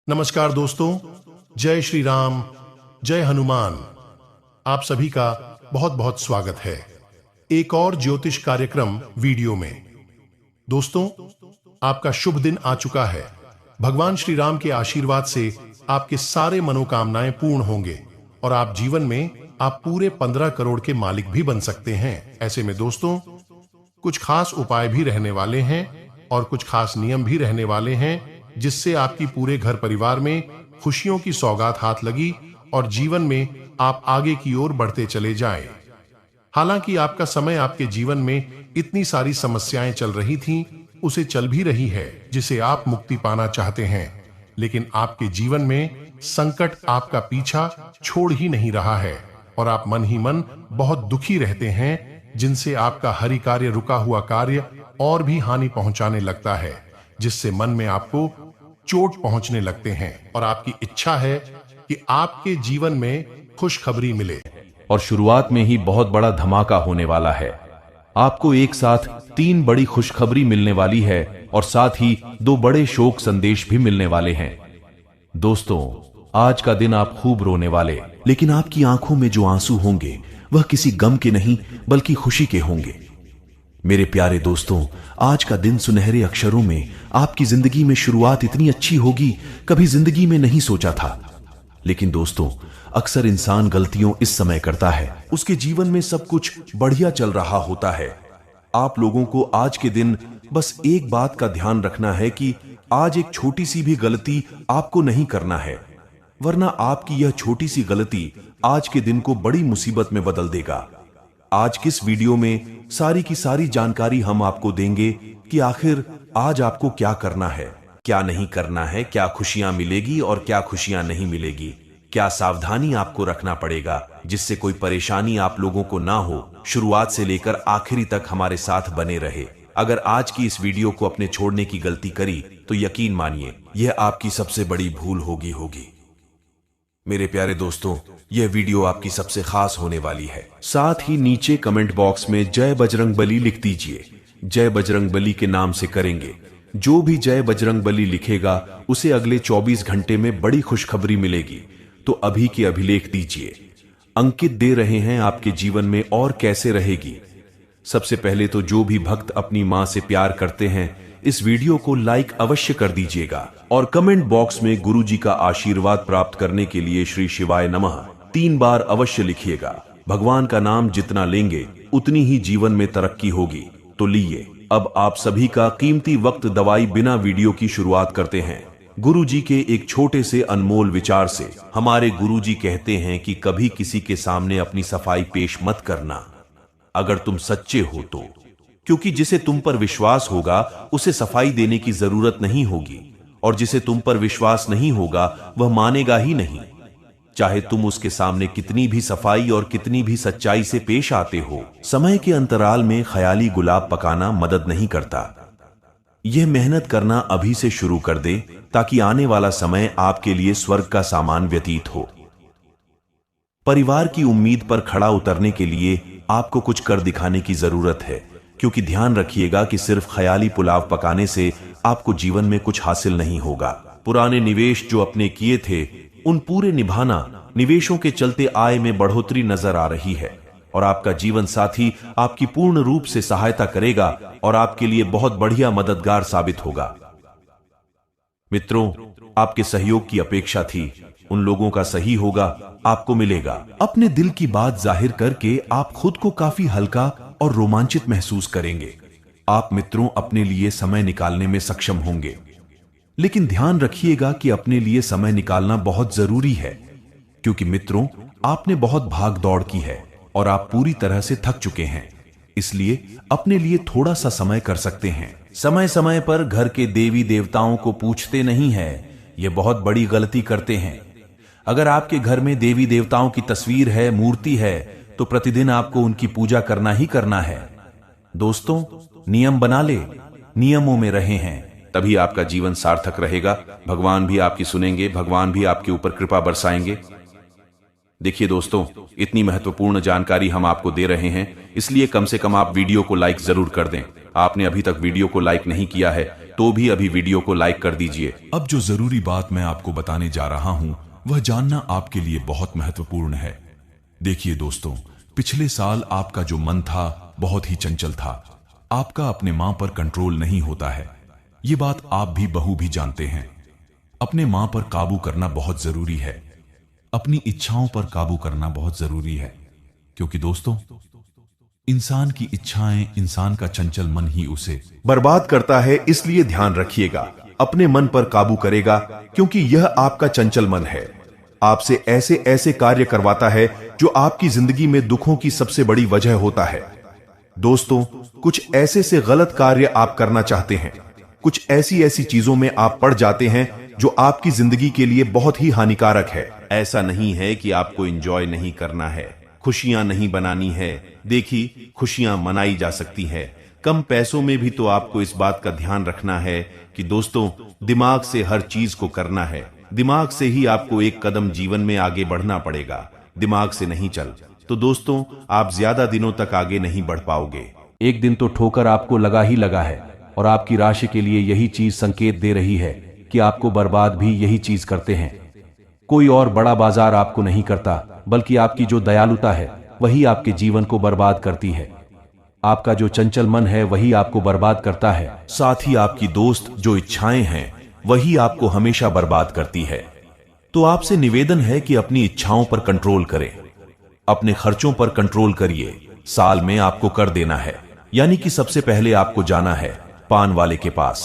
नमस्कार दोस्तों, जय श्री राम, जय हनुमान। आप सभी का बहुत बहुत स्वागत है एक और ज्योतिष कार्यक्रम वीडियो में। दोस्तों, आपका शुभ दिन आ चुका है। भगवान श्री राम के आशीर्वाद से आपके सारे मनोकामनाएं पूर्ण होंगे और आप जीवन में आप पूरे 15 करोड़ के मालिक भी बन सकते हैं। ऐसे में दोस्तों, कुछ खास उपाय भी रहने वाले हैं और कुछ खास नियम भी रहने वाले हैं, जिससे आपकी पूरे घर परिवार में खुशियों की सौगात हाथ लगी और जीवन में आप आगे की ओर बढ़ते चले जाएं। हालांकि आपका समय आपके जीवन में इतनी सारी समस्याएं चल रही थीं, उसे चल भी रही है जिसे आप मुक्ति पाना चाहते हैं, लेकिन आपके जीवन में संकट आपका पीछा छोड़ ही नहीं रहा है और आप मन ही मन बहुत दुखी रहते हैं, जिनसे आपका हरि कार्य, रुका हुआ कार्य और भी हानि पहुंचाने लगता है, जिससे मन में आपको चोट पहुंचने लगते हैं और आपकी इच्छा है कि आपके जीवन में खुशखबरी मिले। और शुरुआत में ही बहुत बड़ा धमाका होने वाला है। आपको एक साथ 3 बड़ी खुशखबरी मिलने वाली है और साथ ही 2 बड़े शोक संदेश भी मिलने वाले हैं। दोस्तों, आज का दिन आप खूब रोने वाले, लेकिन आपकी आंखों में जो आंसू होंगे वह किसी गम के नहीं बल्कि खुशी के होंगे। मेरे प्यारे दोस्तों, आज का दिन सुनहरे अक्षरों में आपकी जिंदगी में शुरुआत इतनी अच्छी होगी, कभी जिंदगी में नहीं सोचा था। लेकिन दोस्तों, अक्सर इंसान गलतियों इस समय करता है, उसके जीवन में सब कुछ बढ़िया चल रहा होता है। आप लोगों को आज के दिन बस एक बात का ध्यान रखना है कि आज एक छोटी सी भी गलती आपको नहीं करना है, वरना आपकी यह छोटी सी गलती आज के दिन को बड़ी मुसीबत में बदल देगा। आज किस वीडियो में सारी की सारी जानकारी हम आपको देंगे कि आखिर आज आपको क्या करना है, क्या नहीं करना है, क्या खुशियां मिलेगी और क्या खुशियां नहीं मिलेगी, क्या सावधानी आपको रखना पड़ेगा जिससे कोई परेशानी आप लोगों को ना हो। शुरुआत से लेकर आखिरी तक हमारे साथ बने रहे। अगर आज की इस वीडियो को अपने छोड़ने की गलती करी तो यकीन मानिए यह आपकी सबसे बड़ी भूल होगी। मेरे प्यारे दोस्तों, यह वीडियो आपकी सबसे खास होने वाली है। साथ ही नीचे कमेंट बॉक्स में जय बजरंगबली लिख दीजिए। जय बजरंगबली के नाम से करेंगे। जो भी जय बजरंगबली लिखेगा उसे अगले 24 घंटे में बड़ी खुशखबरी मिलेगी। तो अभी के अभी लिख दीजिए। अंकित दे रहे हैं आपके जीवन में और कैसे रहेगी। सबसे पहले तो जो भी भक्त अपनी मां से प्यार करते हैं, इस वीडियो को लाइक अवश्य कर दीजिएगा और कमेंट बॉक्स में गुरुजी का आशीर्वाद प्राप्त करने के लिए श्री शिवाय नमः 3 बार अवश्य लिखिएगा। भगवान का नाम जितना लेंगे उतनी ही जीवन में तरक्की होगी। तो लीजिए, अब आप सभी का कीमती वक्त दवाई बिना वीडियो की शुरुआत करते हैं गुरुजी के एक छोटे से अनमोल विचार से। हमारे गुरुजी कहते हैं कि कभी किसी के सामने अपनी सफाई पेश मत करना, अगर तुम सच्चे हो तो, क्योंकि जिसे तुम पर विश्वास होगा उसे सफाई देने की जरूरत नहीं होगी, और जिसे तुम पर विश्वास नहीं होगा वह मानेगा ही नहीं, चाहे तुम उसके सामने कितनी भी सफाई और कितनी भी सच्चाई से पेश आते हो। समय के अंतराल में ख्याली गुलाब पकाना मदद नहीं करता। यह मेहनत करना अभी से शुरू कर दे ताकि आने वाला समय आपके लिए स्वर्ग का सामान व्यतीत हो। परिवार की उम्मीद पर खड़ा उतरने के लिए आपको कुछ कर दिखाने की जरूरत है, क्योंकि ध्यान रखिएगा कि सिर्फ ख्याली पुलाव पकाने से आपको जीवन में कुछ हासिल नहीं होगा। पुराने निवेश जो अपने किए थे उन पूरे निभाना, निवेशों के चलते आय में बढ़ोतरी नजर आ रही है और आपका जीवन साथी आपकी पूर्ण रूप से सहायता करेगा और आपके लिए बहुत बढ़िया मददगार साबित होगा। मित्रों, आपके सहयोग की अपेक्षा थी, उन लोगों का सही होगा, आपको मिलेगा। अपने दिल की बात जाहिर करके आप खुद को काफी हल्का और रोमांचित महसूस करेंगे। आप मित्रों अपने लिए समय निकालने में सक्षम होंगे, लेकिन ध्यान रखिएगा कि अपने लिए समय निकालना बहुत जरूरी है, क्योंकि मित्रों आपने बहुत भाग दौड़ की है और आप पूरी तरह से थक चुके हैं। इसलिए अपने लिए थोड़ा सा समय कर सकते हैं। समय समय पर घर के देवी देवताओं को पूछते नहीं है, ये बहुत बड़ी गलती करते हैं। अगर आपके घर में देवी देवताओं की तस्वीर है, मूर्ति है, तो प्रतिदिन आपको उनकी पूजा करना ही करना है। दोस्तों, नियम बना ले, नियमों में रहे हैं, तभी आपका जीवन सार्थक रहेगा। भगवान भी आपकी सुनेंगे, भगवान भी आपके ऊपर कृपा बरसाएंगे। देखिए दोस्तों, इतनी महत्वपूर्ण जानकारी हम आपको दे रहे हैं, इसलिए कम से कम आप वीडियो को लाइक जरूर कर दें। आपने अभी तक वीडियो को लाइक नहीं किया है तो भी अभी वीडियो को लाइक कर दीजिए। अब जो जरूरी बात मैं आपको बताने जा रहा हूं वह जानना आपके लिए बहुत महत्वपूर्ण है। देखिए दोस्तों, पिछले साल आपका जो मन था बहुत ही चंचल था। आपका अपने मां पर कंट्रोल नहीं होता है, ये बात आप भी बहू भी जानते हैं। अपने मां पर काबू करना बहुत जरूरी है, अपनी इच्छाओं पर काबू करना बहुत जरूरी है, क्योंकि दोस्तों इंसान की इच्छाएं, इंसान का चंचल मन ही उसे बर्बाद करता है। इसलिए ध्यान रखिएगा, अपने मन पर काबू करेगा, क्योंकि यह आपका चंचल मन है। आपसे ऐसे ऐसे कार्य करवाता है जो आपकी जिंदगी में दुखों की सबसे बड़ी वजह होता है। दोस्तों, कुछ ऐसे से गलत कार्य आप करना चाहते हैं, कुछ ऐसी ऐसी चीजों में आप पड़ जाते हैं जो आपकी जिंदगी के लिए बहुत ही हानिकारक है। ऐसा नहीं है कि आपको एंजॉय नहीं करना है, खुशियां नहीं बनानी है। देखिए, खुशियां मनाई जा सकती है, कम पैसों में भी। तो आपको इस बात का ध्यान रखना है कि दोस्तों, दिमाग से हर चीज को करना है। दिमाग से ही आपको एक कदम जीवन में आगे बढ़ना पड़ेगा। दिमाग से नहीं चल तो दोस्तों आप ज्यादा दिनों तक आगे नहीं बढ़ पाओगे। एक दिन तो ठोकर आपको लगा ही लगा है, और आपकी राशि के लिए यही चीज संकेत दे रही है कि आपको बर्बाद भी यही चीज करते हैं। कोई और बड़ा बाजार आपको नहीं करता, बल्कि आपकी जो दयालुता है वही आपके जीवन को बर्बाद करती है। आपका जो चंचल मन है वही आपको बर्बाद करता है। साथ ही आपकी दोस्त जो इच्छाएं हैं वही आपको हमेशा बर्बाद करती है। तो आपसे निवेदन है कि अपनी इच्छाओं पर कंट्रोल करें, अपने खर्चों पर कंट्रोल करिए। साल में आपको कर देना है, यानी कि सबसे पहले आपको जाना है पान वाले के पास।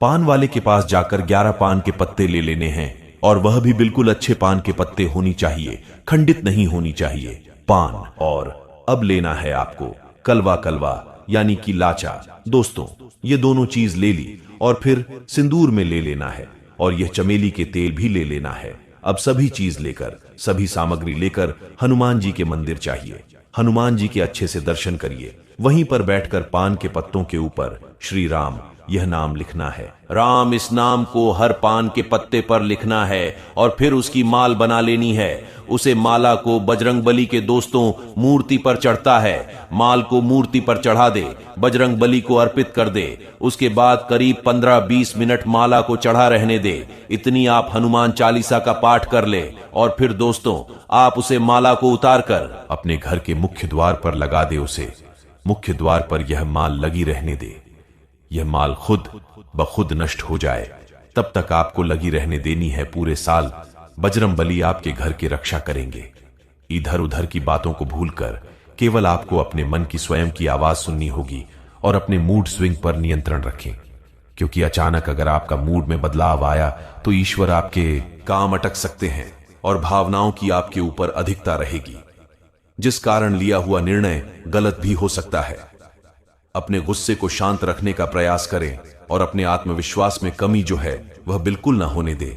पान वाले के पास जाकर 11 पान के पत्ते ले लेने हैं, और वह भी बिल्कुल अच्छे पान के पत्ते होनी चाहिए, खंडित नहीं होनी चाहिए पान। और अब लेना है आपको कलवा कलवा, यानी कि लाचा। दोस्तों, ये दोनों चीज ले ली, और फिर सिंदूर में ले लेना है, और यह चमेली के तेल भी ले लेना है। अब सभी चीज लेकर, सभी सामग्री लेकर हनुमान जी के मंदिर चाहिए। हनुमान जी के अच्छे से दर्शन करिए। वहीं पर बैठकर पान के पत्तों के ऊपर श्री राम यह नाम लिखना है। राम इस नाम को हर पान के पत्ते पर लिखना है, और फिर उसकी माल बना लेनी है। उसे माला को बजरंगबली के दोस्तों मूर्ति पर चढ़ता है, माल को मूर्ति पर चढ़ा दे, बजरंगबली को अर्पित कर दे। उसके बाद करीब 15-20 मिनट माला को चढ़ा रहने दे। इतनी आप हनुमान चालीसा का पाठ कर ले, और फिर दोस्तों आप उसे माला को उतार कर अपने घर के मुख्य द्वार पर लगा दे। उसे मुख्य द्वार पर यह माल लगी रहने दे। यह माल खुद ब खुद नष्ट हो जाए, तब तक आपको लगी रहने देनी है। पूरे साल बजरंगबली आपके घर की रक्षा करेंगे। इधर उधर की बातों को भूलकर केवल आपको अपने मन की स्वयं की आवाज सुननी होगी, और अपने मूड स्विंग पर नियंत्रण रखें, क्योंकि अचानक अगर आपका मूड में बदलाव आया तो ईश्वर आपके काम अटक सकते हैं, और भावनाओं की आपके ऊपर अधिकता रहेगी, जिस कारण लिया हुआ निर्णय गलत भी हो सकता है। अपने गुस्से को शांत रखने का प्रयास करें, और अपने आत्मविश्वास में कमी जो है वह बिल्कुल ना होने दें।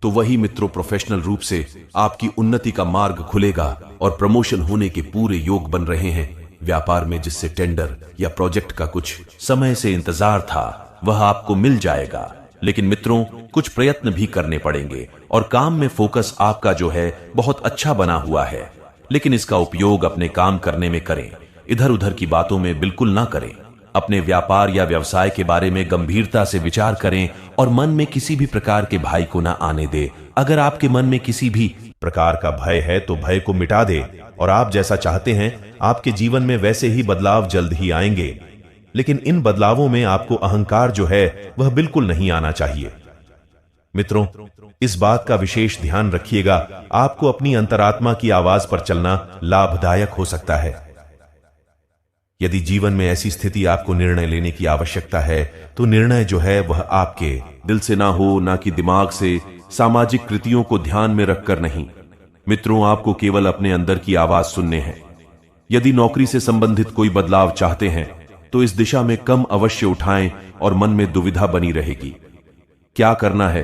तो वही मित्रों, प्रोफेशनल रूप से आपकी उन्नति का मार्ग खुलेगा, और प्रमोशन होने के पूरे योग बन रहे हैं। व्यापार में जिससे टेंडर या प्रोजेक्ट का कुछ समय से इंतजार था वह आपको मिल जाएगा। लेकिन मित्रों, कुछ प्रयत्न भी करने पड़ेंगे, और काम में फोकस आपका जो है बहुत अच्छा बना हुआ है, लेकिन इसका उपयोग अपने काम करने में करें। इधर उधर की बातों में बिल्कुल ना करें। अपने व्यापार या व्यवसाय के बारे में गंभीरता से विचार करें, और मन में किसी भी प्रकार के भय को ना आने दे। अगर आपके मन में किसी भी प्रकार का भय है तो भय को मिटा दे, और आप जैसा चाहते हैं आपके जीवन में वैसे ही बदलाव जल्द ही आएंगे। लेकिन इन बदलावों में आपको अहंकार जो है वह बिल्कुल नहीं आना चाहिए। मित्रों, इस बात का विशेष ध्यान रखिएगा, आपको अपनी अंतरात्मा की आवाज पर चलना लाभदायक हो सकता है। यदि जीवन में ऐसी स्थिति आपको निर्णय लेने की आवश्यकता है तो निर्णय जो है वह आपके दिल से ना हो, ना कि दिमाग से, सामाजिक कृतियों को ध्यान में रखकर नहीं। मित्रों, आपको केवल अपने अंदर की आवाज सुनने हैं। यदि नौकरी से संबंधित कोई बदलाव चाहते हैं तो इस दिशा में कम अवश्य उठाएं, और मन में दुविधा बनी रहेगी। क्या करना है,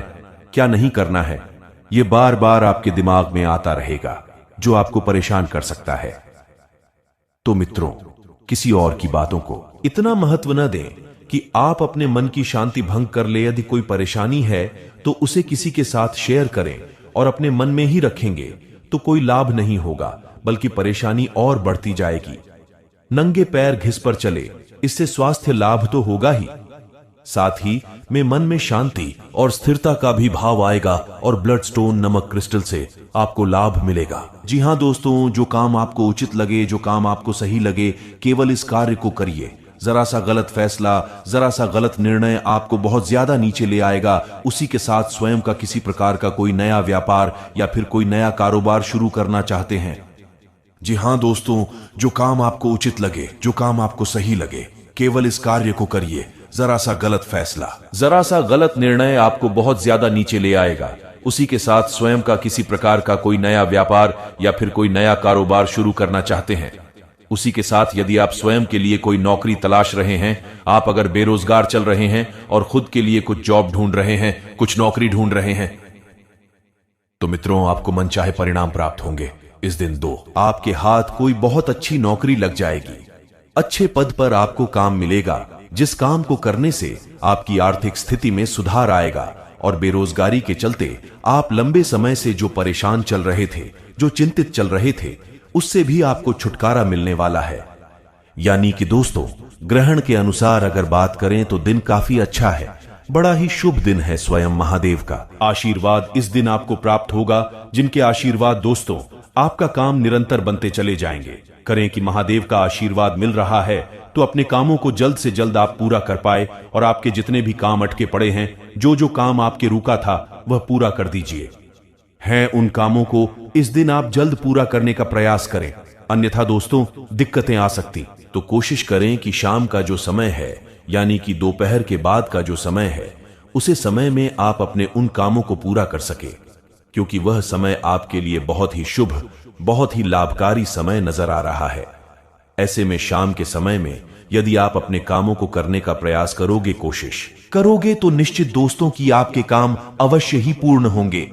क्या नहीं करना है, यह बार बार आपके दिमाग में आता रहेगा, जो आपको परेशान कर सकता है। तो मित्रों, किसी और की बातों को इतना महत्व न दें कि आप अपने मन की शांति भंग कर ले। यदि कोई परेशानी है तो उसे किसी के साथ शेयर करें, और अपने मन में ही रखेंगे तो कोई लाभ नहीं होगा, बल्कि परेशानी और बढ़ती जाएगी। नंगे पैर घिस पर चले, इससे स्वास्थ्य लाभ तो होगा ही, साथ ही में मन में शांति और स्थिरता का भी भाव आएगा और ब्लड स्टोन नमक क्रिस्टल से आपको लाभ मिलेगा। जी हाँ दोस्तों, जो काम आपको उचित लगे, जो काम आपको सही लगे, केवल इस कार्य को करिए। जरा सा गलत फैसला, जरा सा गलत निर्णय आपको बहुत ज्यादा नीचे ले आएगा। उसी के साथ स्वयं का किसी प्रकार का कोई नया व्यापार या फिर कोई नया कारोबार शुरू करना चाहते हैं। जी हाँ दोस्तों, जो काम आपको उचित लगे, जो काम आपको सही लगे, केवल इस कार्य को करिए। जरा सा गलत फैसला, जरा सा गलत निर्णय आपको बहुत ज्यादा नीचे ले आएगा। उसी के साथ स्वयं का किसी प्रकार का कोई नया व्यापार या फिर कोई नया कारोबार शुरू करना चाहते हैं। उसी के साथ यदि आप स्वयं के लिए कोई नौकरी तलाश रहे हैं, आप अगर बेरोजगार चल रहे हैं और खुद के लिए कुछ जॉब ढूंढ रहे हैं, कुछ नौकरी ढूंढ रहे हैं, तो मित्रों आपको मनचाहे परिणाम प्राप्त होंगे। इस दिन 2 आपके हाथ कोई बहुत अच्छी नौकरी लग जाएगी। अच्छे पद पर आपको काम मिलेगा, जिस काम को करने से आपकी आर्थिक स्थिति में सुधार आएगा और बेरोजगारी के चलते आप लंबे समय से जो परेशान चल रहे थे, जो चिंतित चल रहे थे, उससे भी आपको छुटकारा मिलने वाला है। यानी कि दोस्तों, ग्रहण के अनुसार अगर बात करें तो दिन काफी अच्छा है, बड़ा ही शुभ दिन है स्वयं महादेव का। आशीर्वाद इस दिन आपको प्राप्त होगा, जिनके आशीर्वाद दोस्तों आपका काम निरंतर बनते चले जाएंगे। करें कि महादेव का आशीर्वाद मिल रहा है तो अपने कामों को जल्द से जल्द आप पूरा कर पाए और आपके जितने भी काम अटके पड़े हैं, जो काम आपके रुका था, वह पूरा कर दीजिए। हैं उन कामों को इस दिन आप जल्द पूरा करने का प्रयास करें, अन्यथा दोस्तों दिक्कतें आ सकती। तो कोशिश करें कि शाम का जो समय है, यानी कि दोपहर के बाद का जो समय है, उसे समय में आप अपने उन कामों को पूरा कर सके, क्योंकि वह समय आपके लिए बहुत ही शुभ, बहुत ही लाभकारी समय नजर आ रहा है। ऐसे में शाम के समय में यदि आप अपने कामों को करने का प्रयास करोगे, कोशिश करोगे, तो निश्चित दोस्तों कि आपके काम अवश्य ही पूर्ण होंगे।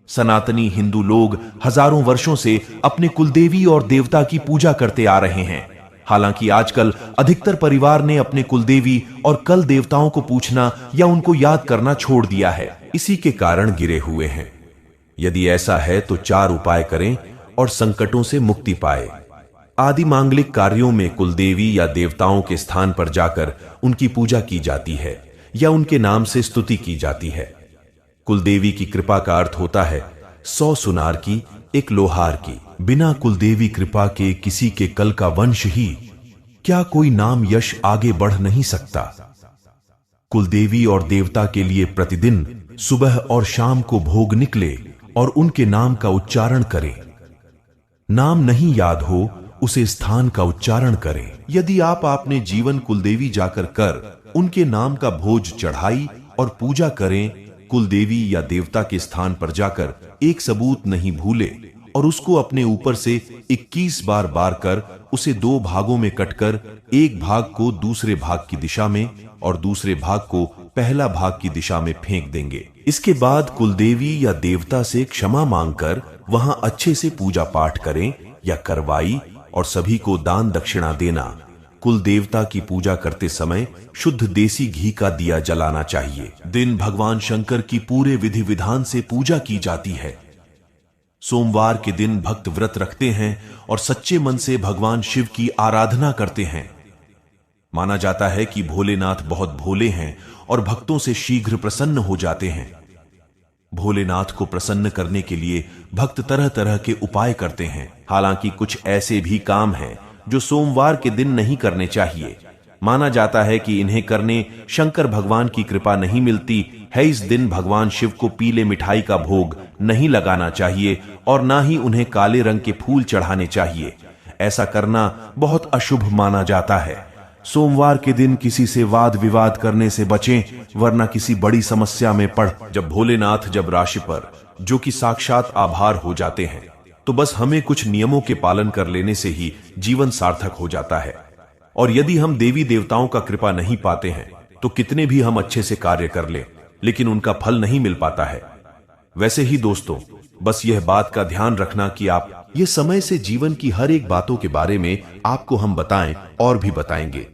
सनातनी हिंदू लोग हजारों वर्षों से अपने कुलदेवी और देवता की पूजा करते आ रहे हैं। हालांकि आजकल अधिकतर परिवार ने अपने कुलदेवी और कल देवताओं को पूछना या उनको याद करना छोड़ दिया है, इसी के कारण गिरे हुए हैं। यदि ऐसा है तो 4 उपाय करें और संकटों से मुक्ति पाए। आदि मांगलिक कार्यों में कुलदेवी या देवताओं के स्थान पर जाकर उनकी पूजा की जाती है या उनके नाम से स्तुति की जाती है। कुलदेवी की कृपा का अर्थ होता है 100 सुनार की, 1 लोहार की। बिना कुलदेवी कृपा के किसी के कल का वंश ही क्या कोई नाम यश आगे बढ़ नहीं सकता। कुलदेवी और देवता के लिए प्रतिदिन सुबह और शाम को भोग निकले और उनके नाम का उच्चारण करें। नाम नहीं याद हो, उसे स्थान का उच्चारण करें। यदि आप अपने जीवन कुलदेवी जाकर कर उनके नाम का भोज चढ़ाई और पूजा करें, कुलदेवी या देवता के स्थान पर जाकर एक सबूत नहीं भूले और उसको अपने ऊपर से 21 बार बार कर उसे 2 भागों में कटकर एक भाग को दूसरे भाग की दिशा में और दूसरे भाग को पहला भाग की दिशा में फेंक देंगे। इसके बाद कुलदेवी या देवता से क्षमा मांगकर वहां अच्छे से पूजा पाठ करें या करवाई और सभी को दान दक्षिणा देना। कुल देवता की पूजा करते समय शुद्ध देसी घी का दिया जलाना चाहिए। दिन भगवान शंकर की पूरे विधि विधान से पूजा की जाती है। सोमवार के दिन भक्त व्रत रखते हैं और सच्चे मन से भगवान शिव की आराधना करते हैं। माना जाता है कि भोलेनाथ बहुत भोले हैं और भक्तों से शीघ्र प्रसन्न हो जाते हैं। भोलेनाथ को प्रसन्न करने के लिए भक्त तरह तरह के उपाय करते हैं। हालांकि कुछ ऐसे भी काम हैं जो सोमवार के दिन नहीं करने चाहिए। माना जाता है कि इन्हें करने शंकर भगवान की कृपा नहीं मिलती है। इस दिन भगवान शिव को पीले मिठाई का भोग नहीं लगाना चाहिए और ना ही उन्हें काले रंग के फूल चढ़ाने चाहिए। ऐसा करना बहुत अशुभ माना जाता है। सोमवार के दिन किसी से वाद विवाद करने से बचें, वरना किसी बड़ी समस्या में पड़। जब भोलेनाथ जब राशि पर जो कि साक्षात आभार हो जाते हैं, तो बस हमें कुछ नियमों के पालन कर लेने से ही जीवन सार्थक हो जाता है। और यदि हम देवी देवताओं का कृपा नहीं पाते हैं तो कितने भी हम अच्छे से कार्य कर ले, लेकिन उनका फल नहीं मिल पाता है। वैसे ही दोस्तों, बस यह बात का ध्यान रखना कि आप ये समय से जीवन की हर एक बातों के बारे में आपको हम बताएं और भी बताएंगे।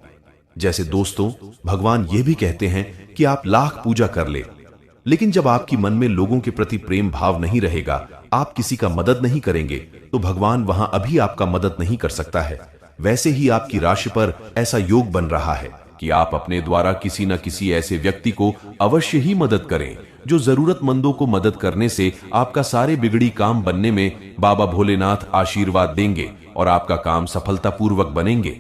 जैसे दोस्तों, भगवान ये भी कहते हैं कि आप लाख पूजा कर ले, लेकिन जब आपकी मन में लोगों के प्रति प्रेम भाव नहीं रहेगा, आप किसी का मदद नहीं करेंगे, तो भगवान वहां अभी आपका मदद नहीं कर सकता है। वैसे ही आपकी राशि पर ऐसा योग बन रहा है कि आप अपने द्वारा किसी न किसी ऐसे व्यक्ति को अवश्य ही मदद करें जो जरूरतमंदों को मदद करने से आपका सारे बिगड़ी काम बनने में बाबा भोलेनाथ आशीर्वाद देंगे और आपका काम सफलतापूर्वक बनेंगे।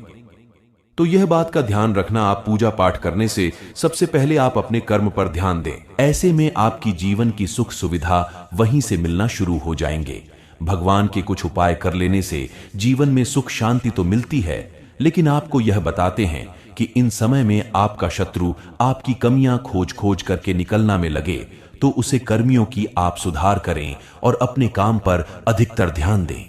तो यह बात का ध्यान रखना, आप पूजा पाठ करने से सबसे पहले आप अपने कर्म पर ध्यान दें। ऐसे में आपकी जीवन की सुख सुविधा वहीं से मिलना शुरू हो जाएंगे। भगवान के कुछ उपाय कर लेने से जीवन में सुख शांति तो मिलती है, लेकिन आपको यह बताते हैं कि इन समय में आपका शत्रु आपकी कमियां खोज खोज करके निकलना में लगे तो उसे कर्मियों की आप सुधार करें और अपने काम पर अधिकतर ध्यान दें।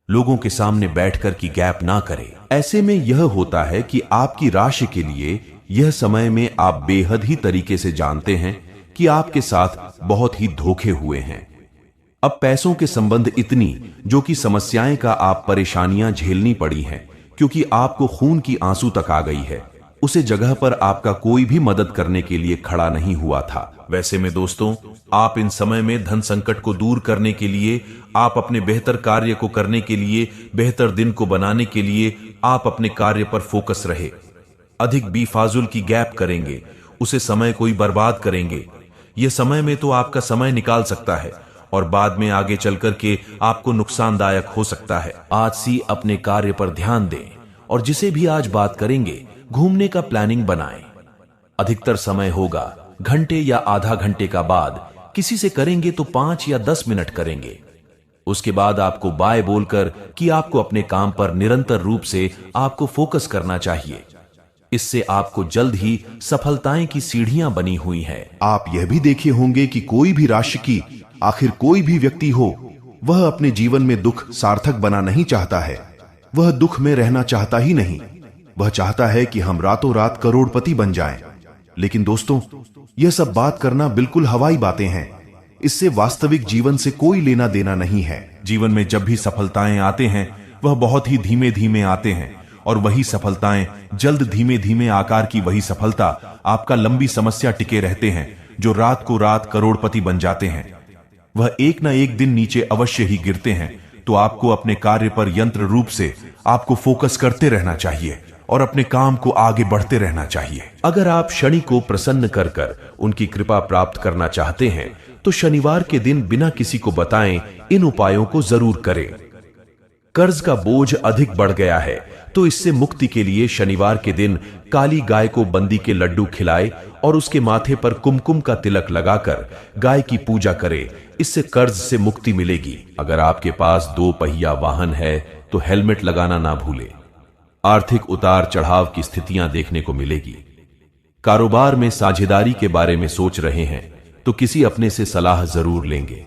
लोगों के सामने बैठकर की गैप ना करें। ऐसे में यह होता है कि आपकी राशि के लिए यह समय में आप बेहद ही तरीके से जानते हैं कि आपके साथ बहुत ही धोखे हुए हैं। अब पैसों के संबंध इतनी जो कि समस्याएं का आप परेशानियां झेलनी पड़ी हैं, क्योंकि आपको खून की आंसू तक आ गई है। उसे जगह पर आपका कोई भी मदद करने के लिए खड़ा नहीं हुआ था। वैसे में दोस्तों, आप इन समय में धन संकट को दूर करने के लिए, आप अपने बेहतर कार्य को करने के लिए, बेहतर दिन को बनाने के लिए आप अपने कार्य पर फोकस रहे। अधिक बेफाजुल की गैप करेंगे, उसे समय कोई बर्बाद करेंगे। यह समय में तो आपका समय निकाल सकता है और बाद में आगे चलकर के आपको नुकसानदायक हो सकता है। आज से अपने कार्य पर ध्यान दें और जिसे भी आज बात करेंगे, घूमने का प्लानिंग बनाएं। अधिकतर समय होगा घंटे या आधा घंटे का बाद, किसी से करेंगे तो 5 या 10 मिनट करेंगे। उसके बाद आपको बाय बोलकर कि आपको अपने काम पर निरंतर रूप से आपको फोकस करना चाहिए। इससे आपको जल्द ही सफलताएं की सीढ़ियां बनी हुई है। आप यह भी देखे होंगे कि कोई भी राशि की, आखिर कोई भी व्यक्ति हो, वह अपने जीवन में दुख सार्थक बना नहीं चाहता है। वह दुख में रहना चाहता ही नहीं। वह चाहता है कि हम रातों रात करोड़पति बन जाएं। लेकिन दोस्तों, यह सब बात करना बिल्कुल हवाई बातें हैं। इससे वास्तविक जीवन से कोई लेना देना नहीं है। जीवन में जब भी सफलताएं आते हैं, वह बहुत ही धीमे धीमे आते हैं और वही सफलताएं, जल्द धीमे धीमे आकार की वही सफलता आपका लंबी समस्या टिके रहते हैं, जो रात को रात करोड़पति बन जाते हैं। वह एक ना एक दिन नीचे अवश्य ही गिरते हैं। तो आपको अपने कार्य पर यंत्र रूप से आपको फोकस करते रहना चाहिए और अपने काम को आगे बढ़ते रहना चाहिए। अगर आप शनि को प्रसन्न कर कर उनकी कृपा प्राप्त करना चाहते हैं तो शनिवार के दिन बिना किसी को बताएं इन उपायों को जरूर करें। कर्ज का बोझ अधिक बढ़ गया है तो इससे मुक्ति के लिए शनिवार के दिन काली गाय को बंदी के लड्डू खिलाए और उसके माथे पर कुमकुम का तिलक लगाकर गाय की पूजा करे। इससे कर्ज से मुक्ति मिलेगी। अगर आपके पास 2 पहिया वाहन है तो हेलमेट लगाना ना भूलें। आर्थिक उतार चढ़ाव की स्थितियां देखने को मिलेगी। कारोबार में साझेदारी के बारे में सोच रहे हैं तो किसी अपने से सलाह जरूर लेंगे,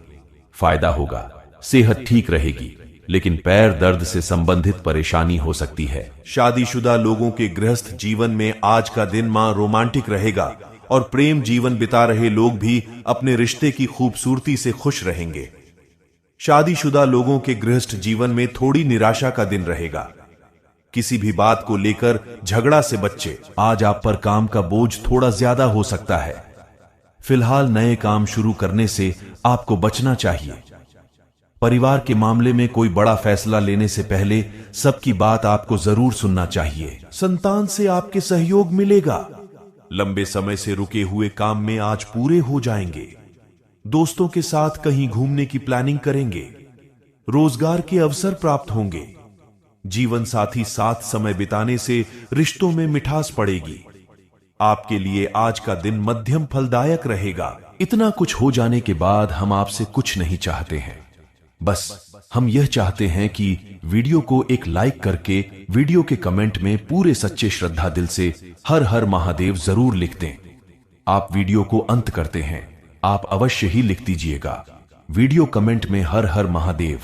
फायदा होगा। सेहत ठीक रहेगी, लेकिन पैर दर्द से संबंधित परेशानी हो सकती है। शादीशुदा लोगों के गृहस्थ जीवन में आज का दिन मां रोमांटिक रहेगा और प्रेम जीवन बिता रहे लोग भी अपने रिश्ते की खूबसूरती से खुश रहेंगे। शादीशुदा लोगों के गृहस्थ जीवन में थोड़ी निराशा का दिन रहेगा। किसी भी बात को लेकर झगड़ा से बच्चे। आज आप पर काम का बोझ थोड़ा ज्यादा हो सकता है। फिलहाल नए काम शुरू करने से आपको बचना चाहिए। परिवार के मामले में कोई बड़ा फैसला लेने से पहले सबकी बात आपको जरूर सुनना चाहिए। संतान से आपके सहयोग मिलेगा। लंबे समय से रुके हुए काम में आज पूरे हो जाएंगे। दोस्तों के साथ कहीं घूमने की प्लानिंग करेंगे। रोजगार के अवसर प्राप्त होंगे। जीवन साथी साथ समय बिताने से रिश्तों में मिठास पड़ेगी। आपके लिए आज का दिन मध्यम फलदायक रहेगा। इतना कुछ हो जाने के बाद हम आपसे कुछ नहीं चाहते हैं। बस हम यह चाहते हैं कि वीडियो को एक लाइक करके वीडियो के कमेंट में पूरे सच्चे श्रद्धा दिल से हर हर महादेव जरूर लिख दें। आप वीडियो को अंत करते हैं, आप अवश्य ही लिख दीजिएगा वीडियो कमेंट में हर हर महादेव।